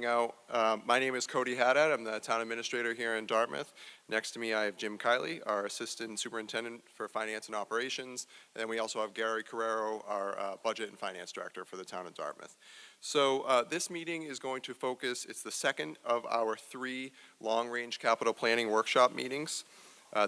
out. My name is Cody Haddad. I'm the town administrator here in Dartmouth. Next to me I have Jim Kiley, our assistant superintendent for finance and operations. And then we also have Gary Carrero, our budget and finance director for the town of Dartmouth. So this meeting is going to focus, it's the second of our 3 long-range capital planning workshop meetings.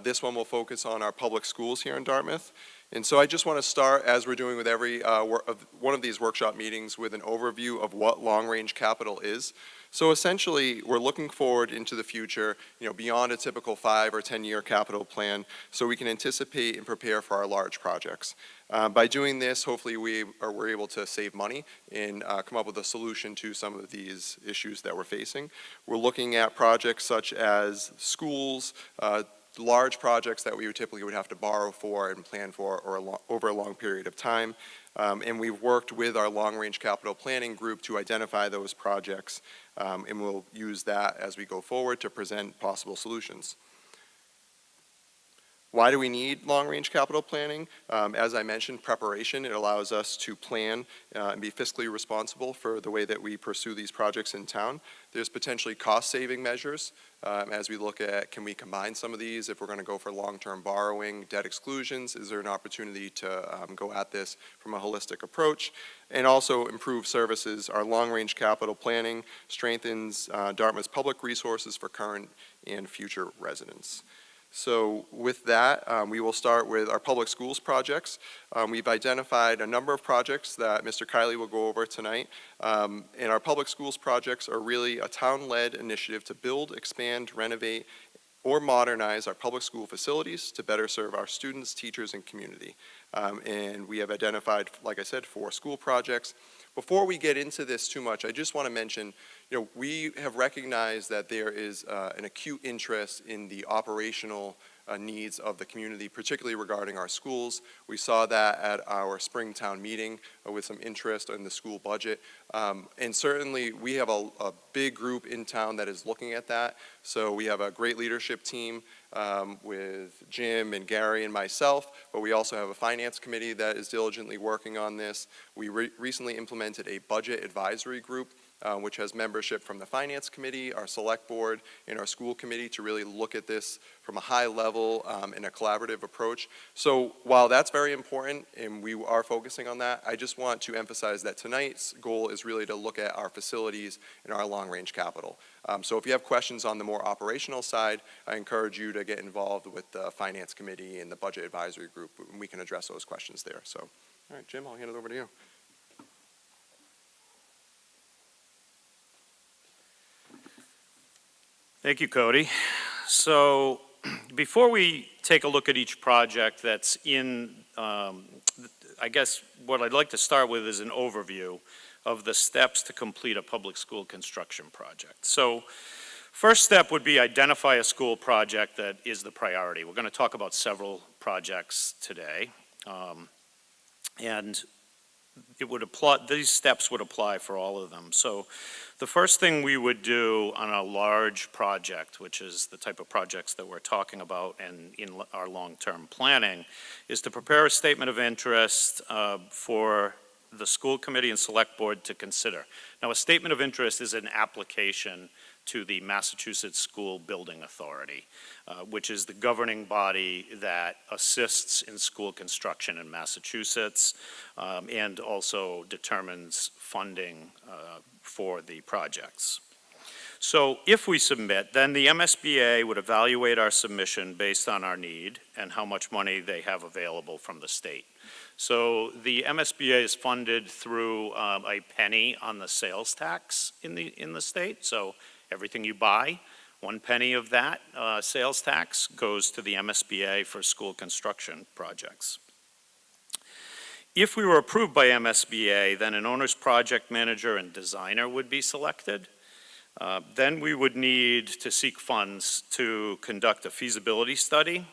This one will focus on our public schools here in Dartmouth. And so I just want to start, as we're doing with every one of these workshop meetings, with an overview of what long-range capital is. So essentially, we're looking forward into the future, beyond a typical 5 or 10-year capital plan, so we can anticipate and prepare for our large projects. By doing this, hopefully we're able to save money and come up with a solution to some of these issues that we're facing. We're looking at projects such as schools, large projects that we typically would have to borrow for and plan for over a long period of time. And we've worked with our long-range capital planning group to identify those projects, and we'll use that as we go forward to present possible solutions. Why do we need long-range capital planning? As I mentioned, preparation. It allows us to plan and be fiscally responsible for the way that we pursue these projects in town. There's potentially cost-saving measures as we look at, can we combine some of these if we're going to go for long-term borrowing, debt exclusions? Is there an opportunity to go at this from a holistic approach? And also improve services. Our long-range capital planning strengthens Dartmouth's public resources for current and future residents. So with that, we will start with our public schools projects. We've identified a number of projects that Mr. Kiley will go over tonight. And our public schools projects are really a town-led initiative to build, expand, renovate, or modernize our public school facilities to better serve our students, teachers, and community. And we have identified, like I said, 4 school projects. Before we get into this too much, I just want to mention, we have recognized that there is an acute interest in the operational needs of the community, particularly regarding our schools. We saw that at our Springtown meeting with some interest in the school budget. And certainly we have a big group in town that is looking at that. So we have a great leadership team with Jim and Gary and myself, but we also have a finance committee that is diligently working on this. We recently implemented a budget advisory group which has membership from the finance committee, our select board, and our school committee to really look at this from a high level in a collaborative approach. So while that's very important and we are focusing on that, I just want to emphasize that tonight's goal is really to look at our facilities and our long-range capital. So if you have questions on the more operational side, I encourage you to get involved with the finance committee and the budget advisory group, and we can address those questions there. So, all right, Jim, I'll hand it over to you. Thank you, Cody. So before we take a look at each project that's in, I guess what I'd like to start with is an overview of the steps to complete a public school construction project. So first step would be identify a school project that is the priority. We're going to talk about several projects today. And these steps would apply for all of them. So the first thing we would do on a large project, which is the type of projects that we're talking about and in our long-term planning, is to prepare a statement of interest for the school committee and select board to consider. Now, a statement of interest is an application to the Massachusetts School Building Authority, which is the governing body that assists in school construction in Massachusetts and also determines funding for the projects. So if we submit, then the MSBA would evaluate our submission based on our need and how much money they have available from the state. So the MSBA is funded through a penny on the sales tax in the state. So everything you buy, 1 penny of that sales tax goes to the MSBA for school construction projects. If we were approved by MSBA, then an owner's project manager and designer would be selected. Then we would need to seek funds to conduct a feasibility study.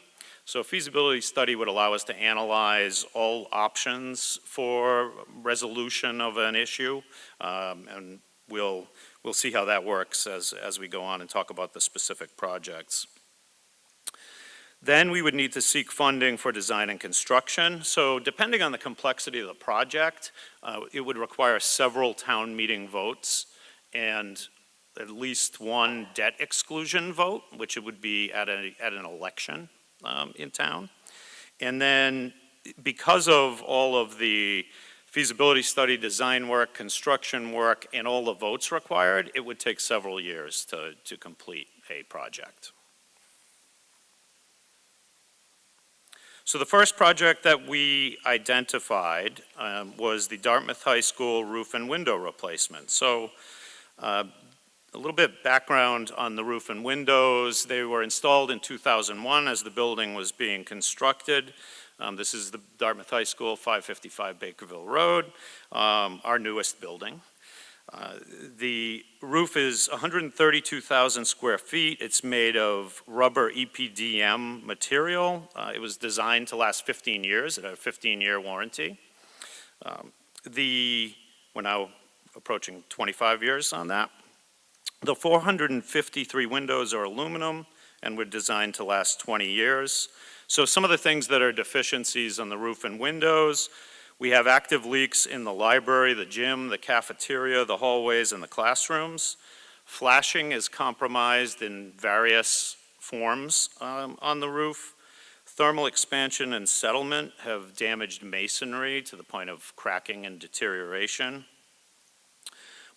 So a feasibility study would allow us to analyze all options for resolution of an issue, and we'll see how that works as we go on and talk about the specific projects. Then we would need to seek funding for design and construction. So depending on the complexity of the project, it would require several town meeting votes, and at least one debt exclusion vote, which it would be at an election in town. And then because of all of the feasibility study, design work, construction work, and all the votes required, it would take several years to complete a project. So the first project that we identified was the Dartmouth High School roof and window replacement. So a little bit background on the roof and windows. They were installed in 2001 as the building was being constructed. This is the Dartmouth High School, 555 Bakerville Road, our newest building. The roof is 132,000 square feet. It's made of rubber EPDM material. It was designed to last 15 years. It had a 15-year warranty. We're now approaching 25 years on that. The 453 windows are aluminum and were designed to last 20 years. So some of the things that are deficiencies on the roof and windows: we have active leaks in the library, the gym, the cafeteria, the hallways, and the classrooms. Flashing is compromised in various forms on the roof. Thermal expansion and settlement have damaged masonry to the point of cracking and deterioration.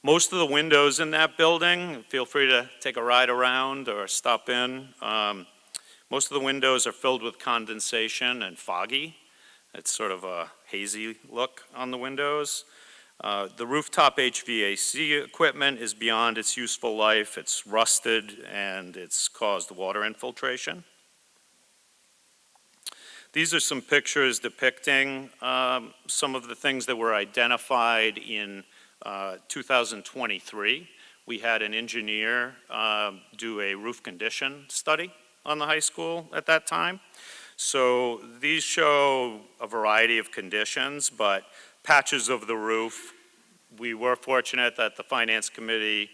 Most of the windows in that building, feel free to take a ride around or stop in. Most of the windows are filled with condensation and foggy. It's sort of a hazy look on the windows. The rooftop HVAC equipment is beyond its useful life. It's rusted and it's caused water infiltration. These are some pictures depicting some of the things that were identified in 2023. We had an engineer do a roof condition study on the high school at that time. So these show a variety of conditions, but patches of the roof. We were fortunate that the Finance Committee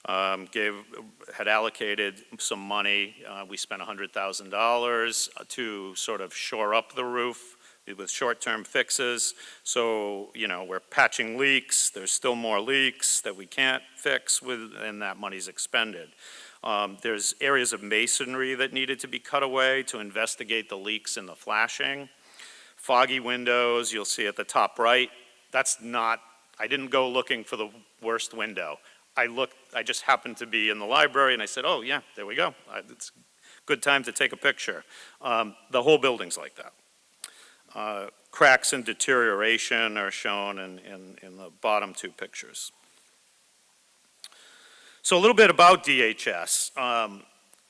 had allocated some money. We spent $100,000 to sort of shore up the roof with short-term fixes. So, you know, we're patching leaks. There's still more leaks that we can't fix and that money's expended. There's areas of masonry that needed to be cut away to investigate the leaks in the flashing. Foggy windows, you'll see at the top right. I didn't go looking for the worst window. I just happened to be in the library and I said, oh yeah, there we go. It's a good time to take a picture. The whole building's like that. Cracks and deterioration are shown in the bottom two pictures. So a little bit about DHS.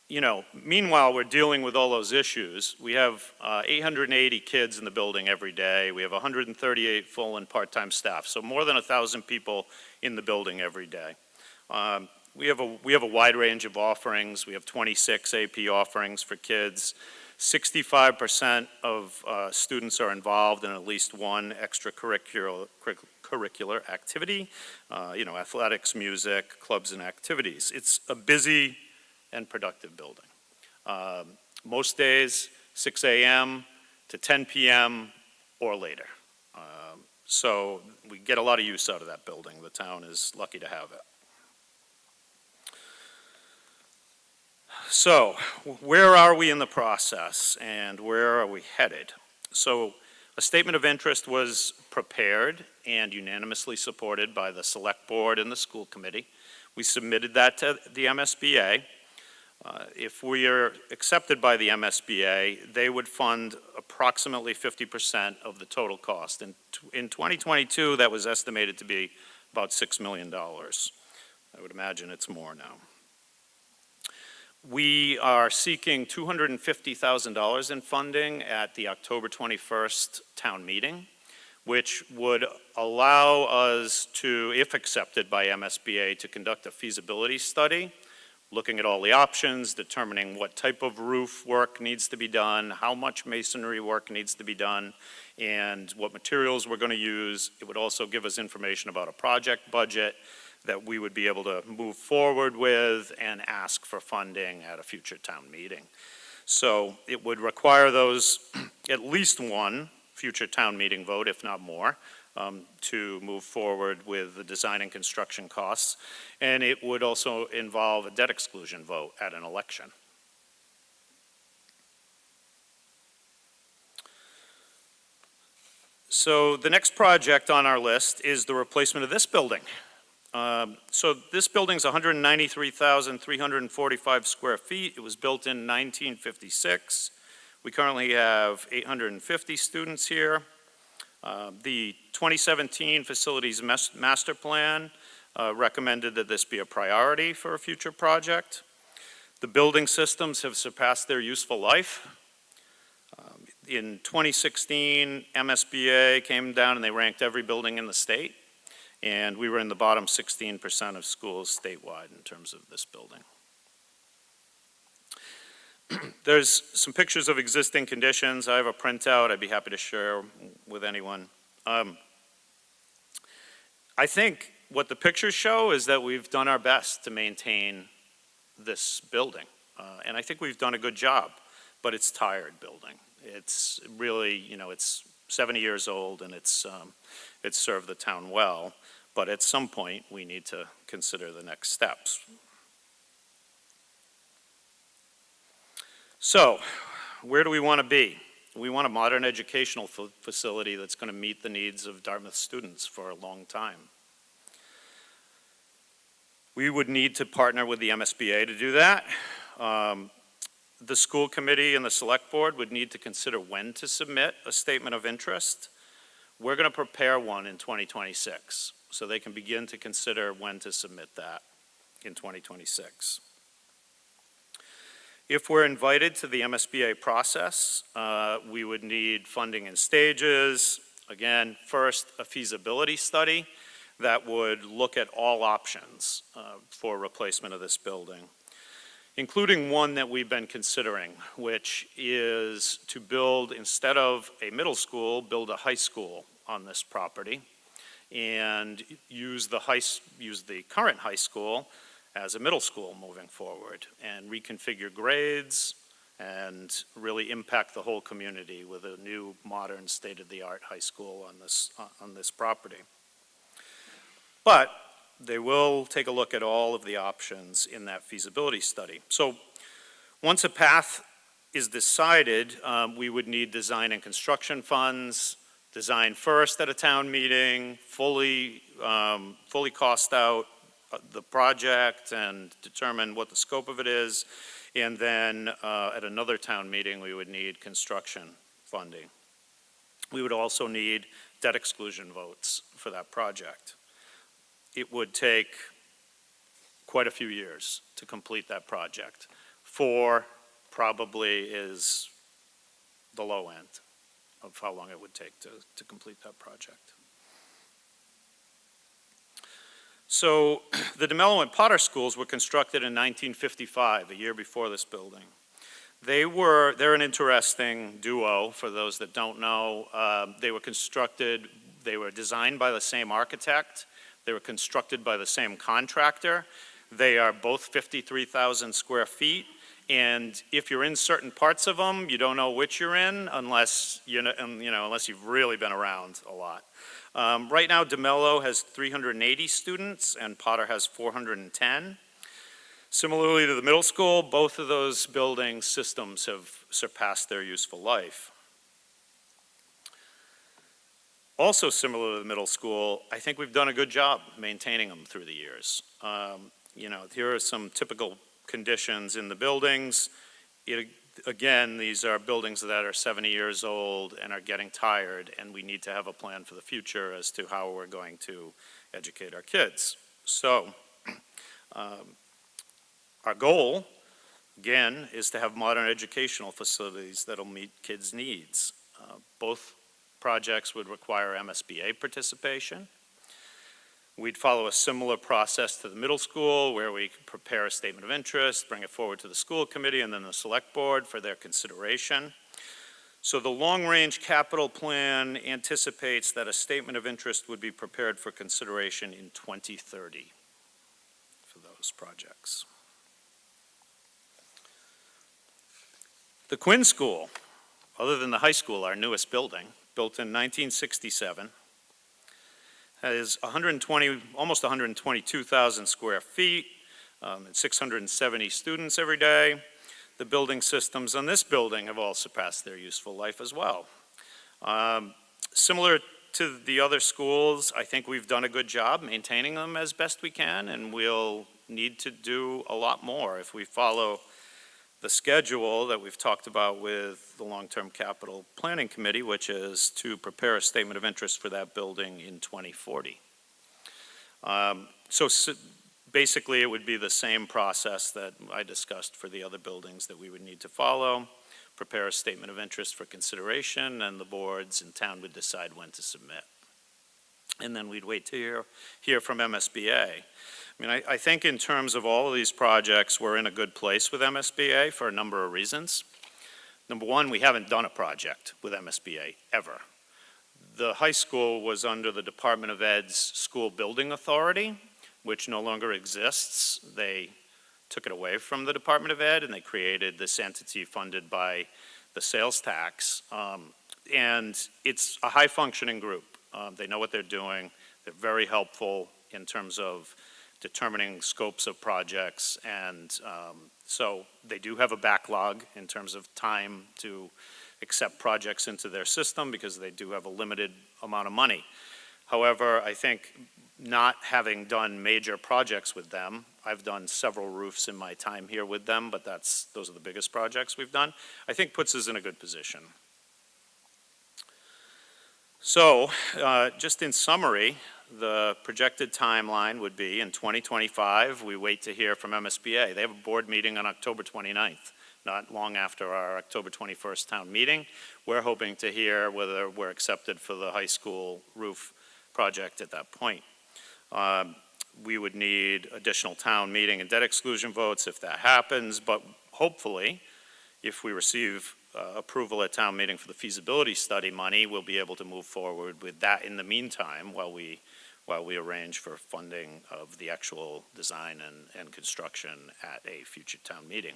You know, meanwhile, we're dealing with all those issues. We have 880 kids in the building every day. We have 138 full and part-time staff, so more than 1,000 people in the building every day. We have a wide range of offerings. We have 26 AP offerings for kids. 65% of students are involved in at least one extracurricular activity, you know, athletics, music, clubs, and activities. It's a busy and productive building. Most days, 6 a.m. to 10 p.m. or later. So we get a lot of use out of that building. The town is lucky to have it. So where are we in the process and where are we headed? So a statement of interest was prepared and unanimously supported by the Select Board and the School Committee. We submitted that to the MSBA. If we are accepted by the MSBA, they would fund approximately 50% of the total cost. In 2022, that was estimated to be about $6 million. I would imagine it's more now. We are seeking $250,000 in funding at the October 21st town meeting, which would allow us to, if accepted by MSBA, to conduct a feasibility study, looking at all the options, determining what type of roof work needs to be done, how much masonry work needs to be done, and what materials we're going to use. It would also give us information about a project budget that we would be able to move forward with and ask for funding at a future town meeting. So it would require those, at least one future town meeting vote, if not more. to move forward with the design and construction costs. And it would also involve a debt exclusion vote at an election. So the next project on our list is the replacement of this building. So this building's 193,345 square feet. It was built in 1956. We currently have 850 students here. The 2017 Facilities Master Plan recommended that this be a priority for a future project. The building systems have surpassed their useful life. In 2016, MSBA came down and they ranked every building in the state, and we were in the bottom 16% of schools statewide in terms of this building. There's some pictures of existing conditions. I have a printout I'd be happy to share with anyone. I think what the pictures show is that we've done our best to maintain this building, and I think we've done a good job, but it's tired building. It's really, you know, it's 70 years old and it's served the town well, but at some point we need to consider the next steps. So, where do we want to be? We want a modern educational facility that's going to meet the needs of Dartmouth students for a long time. We would need to partner with the MSBA to do that. The school committee and the select board would need to consider when to submit a statement of interest. We're going to prepare one in 2026, so they can begin to consider when to submit that in 2026. If we're invited to the MSBA process, we would need funding in stages. Again, first, a feasibility study that would look at all options for replacement of this building, including one that we've been considering, which is to build, instead of a middle school, build a high school on this property and use the current high school as a middle school moving forward and reconfigure grades and really impact the whole community with a new modern state-of-the-art high school on this property. But they will take a look at all of the options in that feasibility study. So once a path is decided, we would need design and construction funds, design first at a town meeting, fully cost out the project and determine what the scope of it is, and then at another town meeting we would need construction funding. We would also need debt exclusion votes for that project. It would take quite a few years to complete that project. 4 probably is the low end of how long it would take to complete that project. So the DeMello and Potter schools were constructed in 1955, a year before this building. They're an interesting duo for those that don't know. They were designed by the same architect. They were constructed by the same contractor. They are both 53,000 square feet. And if you're in certain parts of them, you don't know which you're in unless unless you've really been around a lot. Right now, DeMello has 380 students and Potter has 410. Similarly to the middle school, both of those building systems have surpassed their useful life. Also similar to the middle school, I think we've done a good job maintaining them through the years. Here are some typical conditions in the buildings. Again, these are buildings that are 70 years old and are getting tired, and we need to have a plan for the future as to how we're going to educate our kids. So, our goal, again, is to have modern educational facilities that'll meet kids' needs. Both projects would require MSBA participation. We'd follow a similar process to the middle school where we prepare a statement of interest, bring it forward to the school committee and then the select board for their consideration. So the long-range capital plan anticipates that a statement of interest would be prepared for consideration in 2030 for those projects. The Quinn School, other than the high school, our newest building, built in 1967. has 120, almost 122,000 square feet, and 670 students every day. The building systems on this building have all surpassed their useful life as well. Similar to the other schools, I think we've done a good job maintaining them as best we can, and we'll need to do a lot more if we follow the schedule that we've talked about with the Long-Term Capital Planning Committee, which is to prepare a statement of interest for that building in 2040. Basically, it would be the same process that I discussed for the other buildings that we would need to follow. Prepare a statement of interest for consideration, and the boards in town would decide when to submit. And then we'd wait to hear from MSBA. I mean, I think in terms of all of these projects, we're in a good place with MSBA for a number of reasons. Number one, we haven't done a project with MSBA ever. The high school was under the Department of Ed's School Building Authority, which no longer exists. They took it away from the Department of Ed, and they created this entity funded by the sales tax. And it's a high-functioning group. They know what they're doing. They're very helpful in terms of determining scopes of projects, and so they do have a backlog in terms of time to accept projects into their system because they do have a limited amount of money. However, I think not having done major projects with them, I've done several roofs in my time here with them, but those are the biggest projects we've done, I think puts us in a good position. So, just in summary, the projected timeline would be in 2025, we wait to hear from MSBA. They have a board meeting on October 29th, not long after our October 21st town meeting. We're hoping to hear whether we're accepted for the high school roof project at that point. We would need additional town meeting and debt exclusion votes if that happens, but hopefully, if we receive approval at town meeting for the feasibility study money, we'll be able to move forward with that in the meantime while we arrange for funding of the actual design and construction at a future town meeting.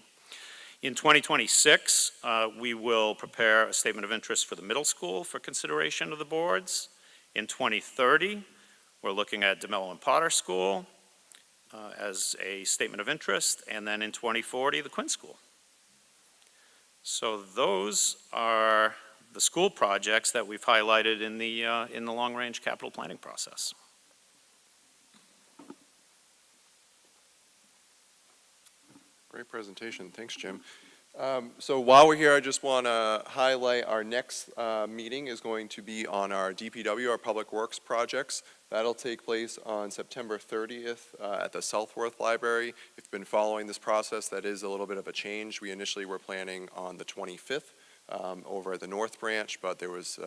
In 2026, we will prepare a statement of interest for the middle school for consideration of the boards. In 2030, we're looking at DeMello and Potter School as a statement of interest, and then in 2040, the Quinn School. So those are the school projects that we've highlighted in the long-range capital planning process. Great presentation. Thanks, Jim. So while we're here, I just want to highlight our next meeting is going to be on our DPW, our Public Works projects. That'll take place on September 30th at the Southworth Library. If you've been following this process, that is a little bit of a change. We initially were planning on the 25th over at the North Branch, but there was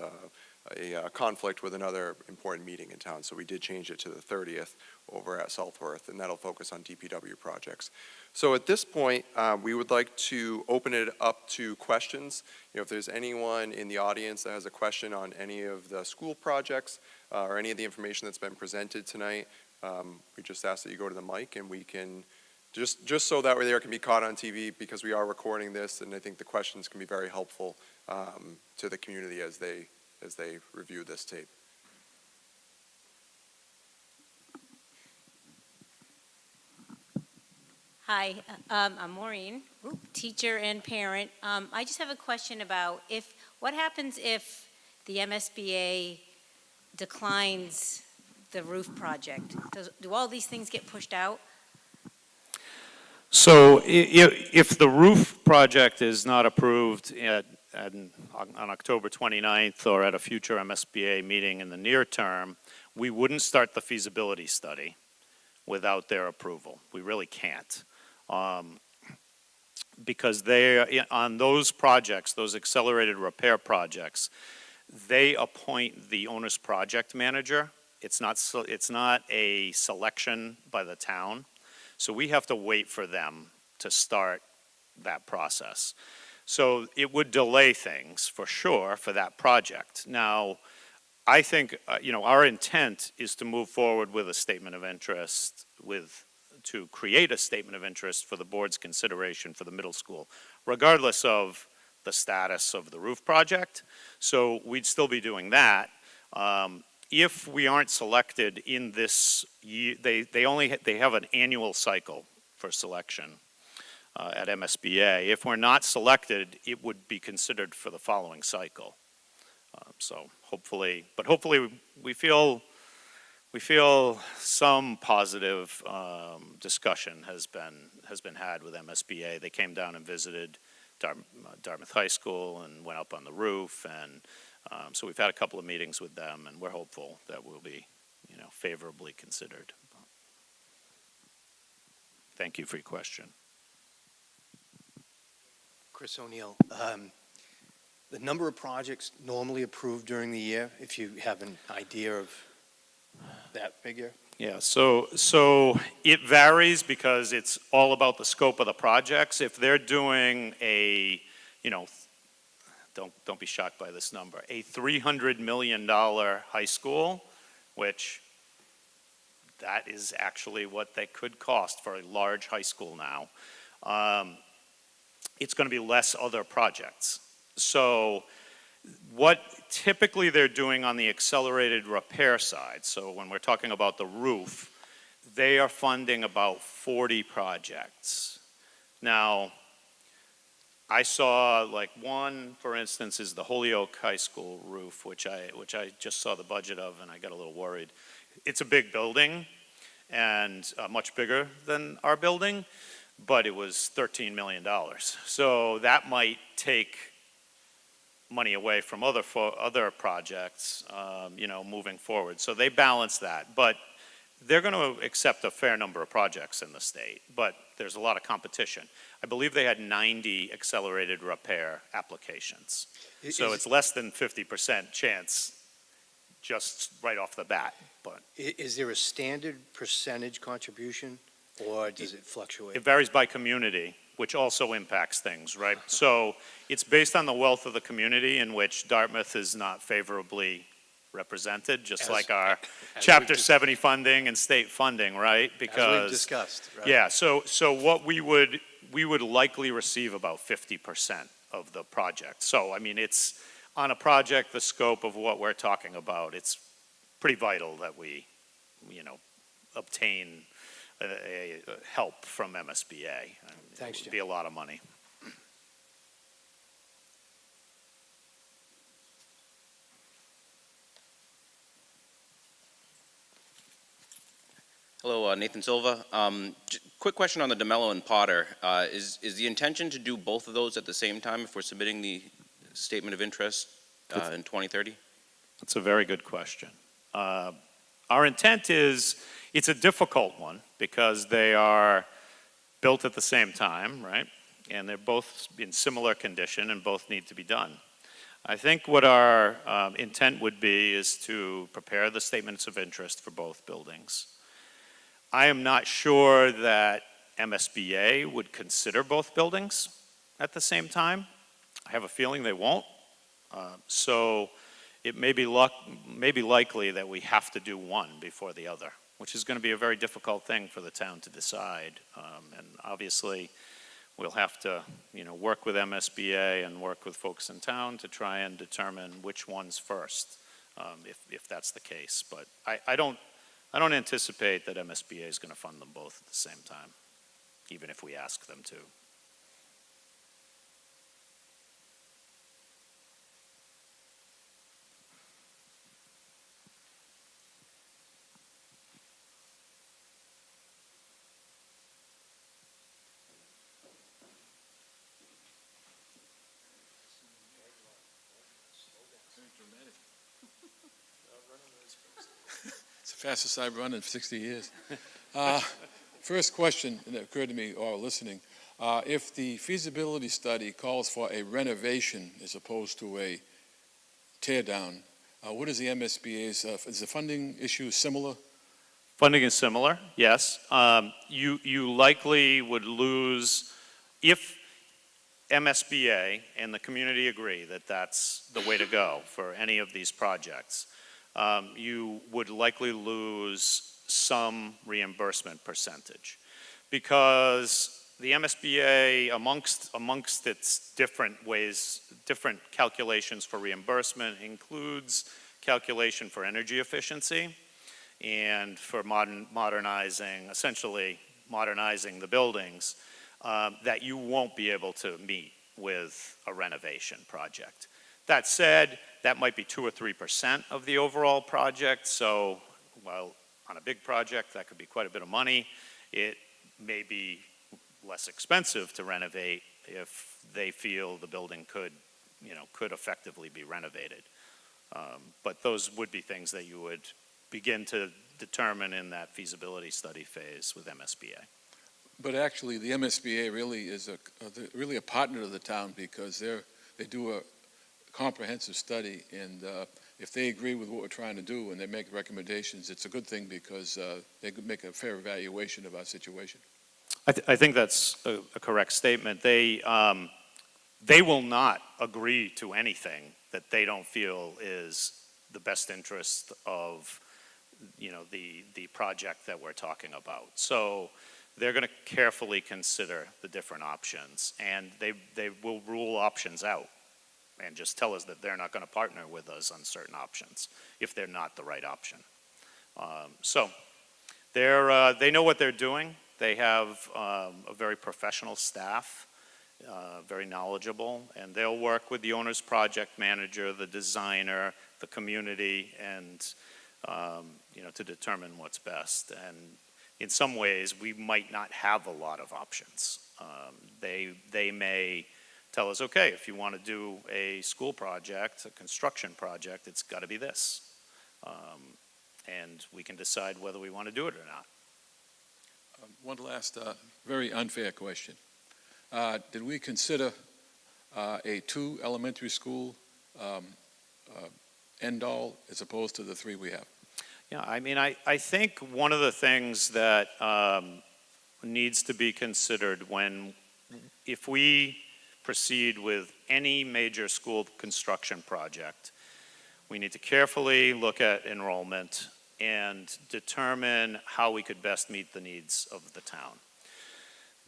a conflict with another important meeting in town, so we did change it to the 30th over at Southworth, and that'll focus on DPW projects. So at this point, we would like to open it up to questions. If there's anyone in the audience that has a question on any of the school projects or any of the information that's been presented tonight, we just ask that you go to the mic and we can, just so that way there can be caught on TV, because we are recording this, and I think the questions can be very helpful to the community as they review this tape. Hi, I'm Maureen, teacher and parent. I just have a question about what happens if the MSBA declines the roof project? Do all these things get pushed out? So if the roof project is not approved on October 29th or at a future MSBA meeting in the near term, we wouldn't start the feasibility study without their approval. We really can't. Because on those projects, those accelerated repair projects, they appoint the owner's project manager. It's not a selection by the town. So we have to wait for them to start that process. So it would delay things for sure for that project. Now, I think, our intent is to move forward with a statement of interest to create a statement of interest for the board's consideration for the middle school, regardless of the status of the roof project. So we'd still be doing that. if we aren't selected in this year, they have an annual cycle for selection at MSBA. If we're not selected, it would be considered for the following cycle. So hopefully we feel some positive discussion has been had with MSBA. They came down and visited Dartmouth High School and went up on the roof, and so we've had a couple of meetings with them, and we're hopeful that we'll be, favorably considered. Thank you for your question. Chris O'Neill, the number of projects normally approved during the year, if you have an idea of that figure? Yeah, so it varies because it's all about the scope of the projects. If they're doing a, don't be shocked by this number, a $300 million high school, which that is actually what they could cost for a large high school now. It's going to be less other projects. So what typically they're doing on the accelerated repair side, so when we're talking about the roof, they are funding about 40 projects. Now, I saw like one, for instance, is the Holyoke High School roof, which I just saw the budget of, and I got a little worried. It's a big building, and much bigger than our building, but it was $13 million. So that might take money away from other projects, moving forward. So they balance that, but they're going to accept a fair number of projects in the state, but there's a lot of competition. I believe they had 90 accelerated repair applications. So it's less than 50% chance just right off the bat. But Is there a standard percentage contribution, or does it fluctuate? it varies by community, which also impacts things, right? So it's based on the wealth of the community in which Dartmouth is not favorably represented, just like our Chapter 70 funding and state funding, right? Because as we've discussed, right? Yeah, so what we would likely receive about 50% of the project. So, I mean, it's on a project, the scope of what we're talking about, it's pretty vital that we, obtain a help from MSBA. Thanks, It would Jim. be a lot of money. Hello, Nathan Silva. Quick question on the DeMello and Potter. Is the intention to do both of those at the same time if we're submitting the statement of interest in 2030? That's a very good question. Our intent is, it's a difficult one because they are built at the same time, right? And they're both in similar condition and both need to be done. I think what our intent would be is to prepare the statements of interest for both buildings. I am not sure that MSBA would consider both buildings at the same time. I have a feeling they won't. So it may be likely that we have to do one before the other, which is going to be a very difficult thing for the town to decide. And obviously, we'll have to, work with MSBA and work with folks in town to try and determine which one's first, if that's the case. But I don't anticipate that MSBA is going to fund them both at the same time, even if we ask them to. It's the fastest I've run in 60 years. First question that occurred to me while listening, if the feasibility study calls for a renovation as opposed to a tear down, what is the MSBA's, is the funding issue similar? Funding is similar, yes. You likely would lose, if MSBA and the community agree that that's the way to go for any of these projects, you would likely lose some reimbursement percentage, because the MSBA, amongst its different ways, different calculations for reimbursement, includes calculation for energy efficiency and for essentially modernizing the buildings, that you won't be able to meet with a renovation project. That said, that might be 2 or 3% of the overall project, so while on a big project that could be quite a bit of money, it may be less expensive to renovate if they feel the building could effectively be renovated. But those would be things that you would begin to determine in that feasibility study phase with MSBA. But actually, the MSBA really is really a partner of the town, because they do a comprehensive study, and if they agree with what we're trying to do and they make recommendations, it's a good thing, because they could make a fair evaluation of our situation. I think that's a correct statement. They will not agree to anything that they don't feel is the best interest of, the project that we're talking about. So they're going to carefully consider the different options, and they will rule options out and just tell us that they're not going to partner with us on certain options if they're not the right option. So they know what they're doing. They have a very professional staff, very knowledgeable, and they'll work with the owner's project manager, the designer, the community, and to determine what's best. And in some ways, we might not have a lot of options. They may tell us, okay, if you want to do a school project, a construction project, it's got to be this. And we can decide whether we want to do it or not. One last very unfair question. Did we consider a 2 elementary school end-all as opposed to the 3 we have? Yeah, I mean, I think one of the things that needs to be considered if we proceed with any major school construction project, we need to carefully look at enrollment and determine how we could best meet the needs of the town.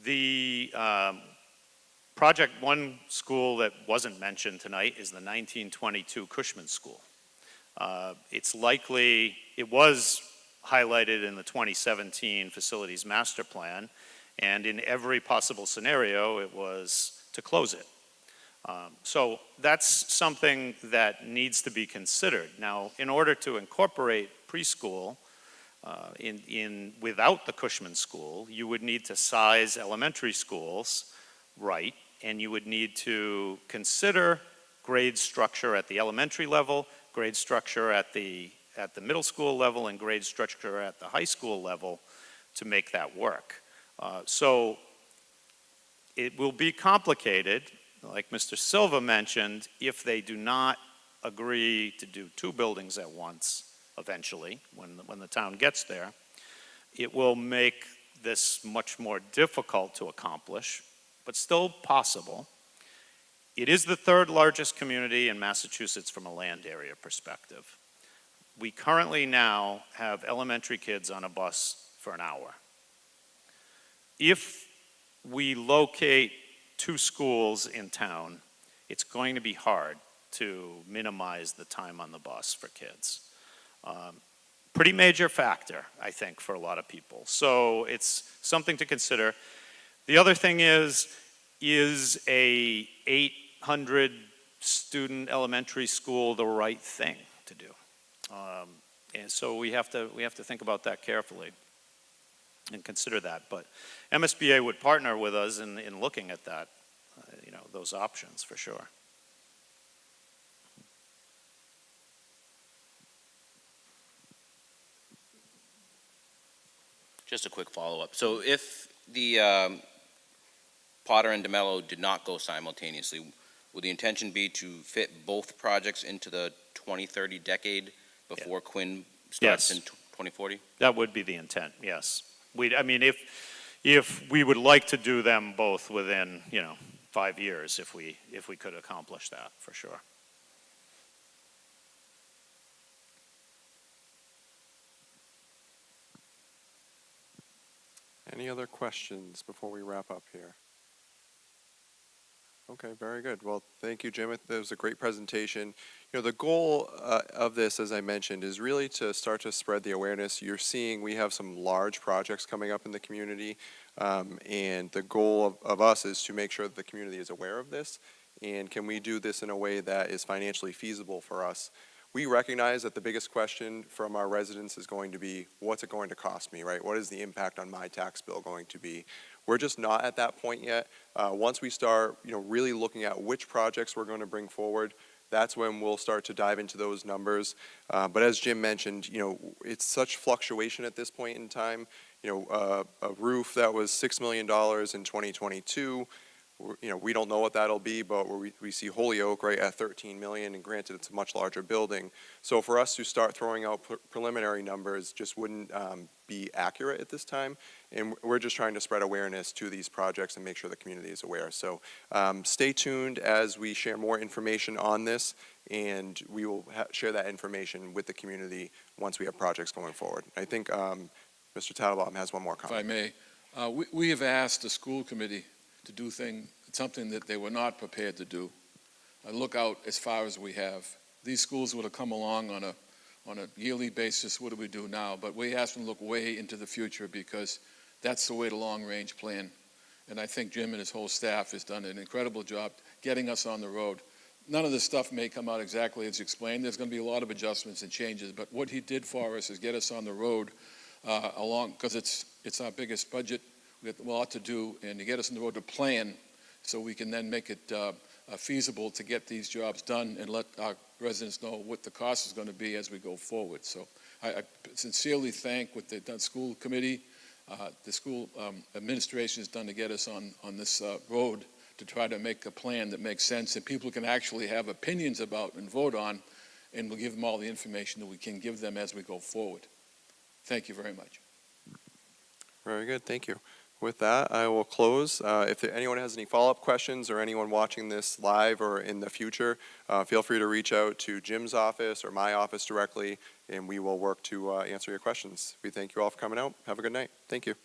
The one school that wasn't mentioned tonight is the 1922 Cushman School. It was highlighted in the 2017 Facilities Master Plan, and in every possible scenario, it was to close it. So that's something that needs to be considered. Now, in order to incorporate preschool without the Cushman School, you would need to size elementary schools right, and you would need to consider grade structure at the elementary level, grade structure at the middle school level, and grade structure at the high school level to make that work. So it will be complicated, like Mr. Silva mentioned, if they do not agree to do 2 buildings at once eventually, when the town gets there. It will make this much more difficult to accomplish, but still possible. It is the 3rd largest community in Massachusetts from a land area perspective. We currently now have elementary kids on a bus for an hour. If we locate 2 schools in town, it's going to be hard to minimize the time on the bus for kids. Pretty major factor, I think, for a lot of people. So it's something to consider. The other thing is a 800 student elementary school the right thing to do? And so we have to think about that carefully and consider that. But MSBA would partner with us in looking at that, those options for sure. Just a quick follow-up. So if the Potter and DeMello did not go simultaneously, would the intention be to fit both projects into the 2030 decade before Quinn starts in 2040? That would be the intent, yes. If we would like to do them both within, 5 years, if we could accomplish that, for sure. Any other questions before we wrap up here? Okay, very good. Well, thank you, Jim. That was a great presentation. You know, the goal of this, as I mentioned, is really to start to spread the awareness. You're seeing we have some large projects coming up in the community, and the goal of us is to make sure that the community is aware of this, and can we do this in a way that is financially feasible for us? We recognize that the biggest question from our residents is going to be, what's it going to cost me, right? What is the impact on my tax bill going to be? We're just not at that point yet. Once we start, really looking at which projects we're going to bring forward, that's when we'll start to dive into those numbers. But as Jim mentioned, it's such fluctuation at this point in time. A roof that was $6 million in 2022, we don't know what that'll be, but we see Holyoke right at 13 million, and granted it's a much larger building. So for us to start throwing out preliminary numbers just wouldn't be accurate at this time, and we're just trying to spread awareness to these projects and make sure the community is aware. So stay tuned as we share more information on this, and we will share that information with the community once we have projects going forward. I think Mr. Tattlebaum has one more comment. If I may, we have asked the school committee to do something that they were not prepared to do. Look out as far as we have. These schools would have come along on a yearly basis. What do we do now? But we asked them to look way into the future, because that's the way the long-range plan. And I think Jim and his whole staff has done an incredible job getting us on the road. None of this stuff may come out exactly as explained. There's going to be a lot of adjustments and changes. But what he did for us is get us on the road along, because it's our biggest budget. We have a lot to do, and to get us on the road to plan so we can then make it feasible to get these jobs done and let our residents know what the cost is going to be as we go forward. So I sincerely thank what the school committee, the school administration has done to get us on this road to try to make a plan that makes sense and people can actually have opinions about and vote on, and we'll give them all the information that we can give them as we go forward. Thank you very much. Very good, thank you. With that, I will close. If anyone has any follow-up questions or anyone watching this live or in the future, feel free to reach out to Jim's office or my office directly, and we will work to answer your questions. We thank you all for coming out. Have a good night. Thank you.